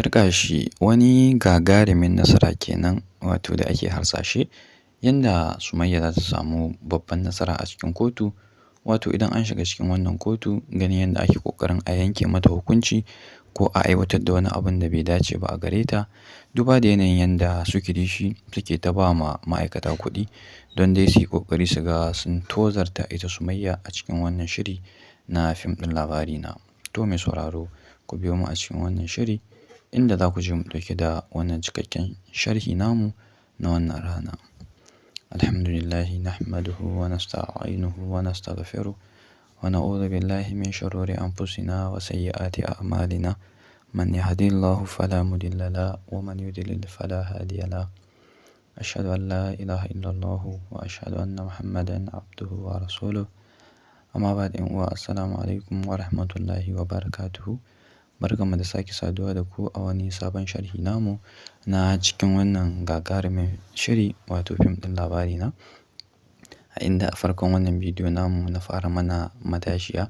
Turƙa shi wani gagarumin nasara kenan wato da ake harsashe yanda Sumayya za ta samu babban nasara a cikin kotu. Wato idan an shiga cikin wannan kotu ganin yadda ake ƙoƙarin a yanke mata hukunci ko a aiwatar da wani abun da bai dace ba a gare ta. Duba da yanayin yanda su Kilishi suke ta ba ma ma'aikata kuɗi don dai su yi ƙoƙari su ga sun tozarta ita Sumayya a cikin wannan shiri na fim ɗin Labarina. To mai sauraro ku biyo mu a cikin wannan shiri inda za ku je mu ɗauke da wannan cikakken sharhi namu na wannan rana. Alhamdulillahi nahmaduhu wa nasta'inuhu wa nastaghfiruh wa na'udhu billahi min shururi anfusina wa sayyiati a'malina. Man yahdihillahu fala mudilla lahu wa man yudlil fala hadiya lahu. Ashhadu an la ilaha illallah wa ashhadu anna Muhammadan abduhu wa rasuluh. Amma ba'd, assalamu alaikum wa rahmatullahi wa barakatuhu. Barkanmu da sake saduwa da ku a wani sabon sharhi namu na cikin wannan gagarumin shiri wato fim ɗin Labarina. A inda a farkon wannan bidiyo namu na fara mana matashiya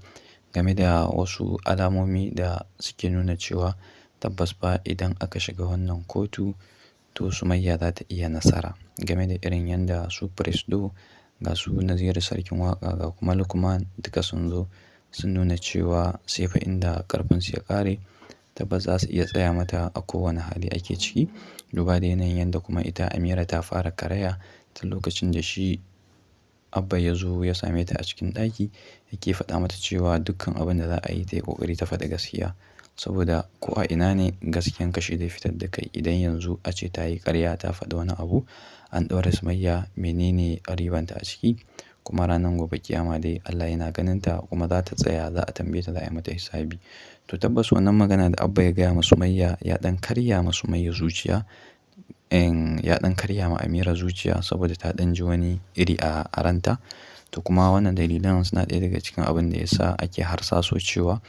game da wasu alamomi da suke nuna cewa tabbas fa idan aka shiga wannan kotu to Sumayya za ta iya nasara, game da irin yanda su Presido ga su Naziru Sarkin Waƙa ga kuma Lukman duka sun zo sun nuna cewa sai fa inda ƙarfinsu ya ƙare tabbas za su iya tsaya mata a kowane hali ake ciki. Duba da yanayin yanda kuma ita Amira ta fara karaya tun lokacin da shi Abba ya zo ya same ta a cikin ɗaki yake faɗa mata cewa dukkan abin da za a yi ta yi ƙoƙari ta faɗi gaskiya. Saboda ko a ina ne gaskiyan ka shi zai fitar da kai. Idan yanzu a ce ta yi ƙarya ta faɗi wani abu an ɗaure Sumayya, menene ribanta a ciki? Kuma ranar gobe kiyama dai Allah yana ganin ta kuma za ta tsaya, za a tambaye ta, za a yi mata hisabi. To tabbas wannan magana da Abba ya gaya ma Sumayya ya ɗan karya ma Sumayya zuciya, ya ɗan karya ma Amira zuciya saboda ta ɗan ji wani iri a ranta. To kuma wannan dalilan suna ɗaya daga cikin abin da ya sa ake harsaso cewa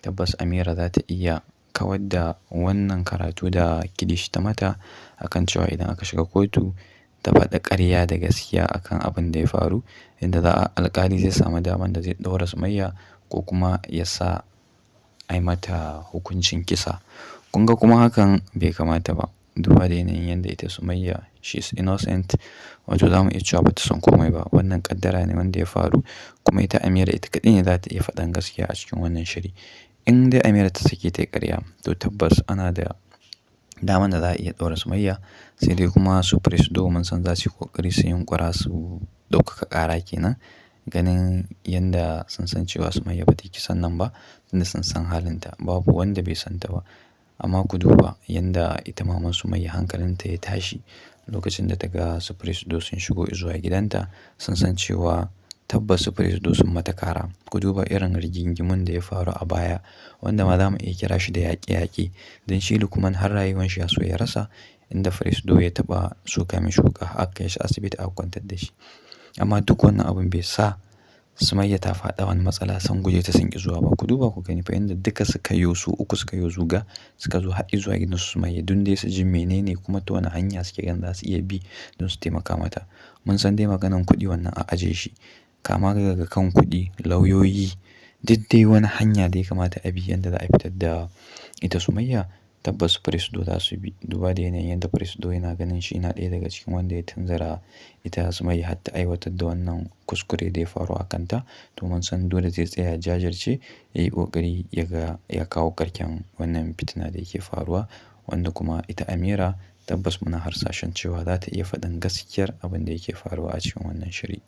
tabbas Amira za ta iya kawar da wannan karatu da Kilishi ta mata akan cewa idan aka shiga kotu ta faɗi ƙarya da gaskiya akan abin da ya faru, inda alƙali zai samu daman da zai ɗaura Sumayya ko kuma ya sa a yi mata hukuncin kisa. Kun ga kuma hakan bai kamata ba. Duba da yanayin yanda ita Sumayya she is innocent, wato za mu iya cewa ba ta san komai ba. Wannan ƙaddara ne wanda ya faru kuma ita Amira ita kaɗai ne za ta iya faɗan gaskiya a cikin wannan shiri. In dai Amira ta sake ta yi ƙarya to tabbas ana da daman da za a iya ɗaura Sumayya, sai dai kuma su Presido mun san za su yi ƙoƙari su yunƙura su ɗaukaka ƙara kenan, ganin yanda sun san cewa Sumayya ba ta yi kisan nan ba tunda sun san halinta, babu wanda bai san ta ba. Amma ku duba yanda ita maman Sumayya hankalinta ya tashi lokacin da ta ga su Presido sun shigo zuwa gidanta, sun san cewa tabbas su Presido sun mata kara. Ku duba irin rigingimun da ya faru a baya wanda ma za mu iya kira shi da yaƙe-yaƙe, don shi Lukman har rayuwan shi ya so ya rasa, inda Presido ya taɓa soka mishi wuƙa aka kai shi asibiti aka kwantar da shi. Amma duk wannan abun bai sa Sumayya ta faɗa wani matsala sun guje ta sun ƙi zuwa ba. Ku duba ku gani fa yanda duka suka yo su uku suka yo zuga suka zo har zuwa gidan su Sumayya don dai su ji menene kuma ta wani hanya suke ganin za su iya bi don su taimaka mata. Mun san dai maganan kuɗi wannan a aje shi, kama daga kan kuɗi, lauyoyi, duk dai wani hanya da ya kamata a bi yanda za a fitar da ita Sumayya tabbas Presido za su bi. Duba da yanayin yanda Presido yana ganin shi yana ɗaya daga cikin wanda ya tunzura ita Sumayya har ta aiwatar da wannan kuskure da ya faru a kanta. To mun san dole zai tsaya jajirce ya yi ƙoƙari ya ga ya kawo ƙarshen wannan fitina da yake faruwa, wanda kuma ita Amira tabbas muna harsashen cewa za ta iya faɗin gaskiyar abin da yake faruwa a cikin wannan shiri.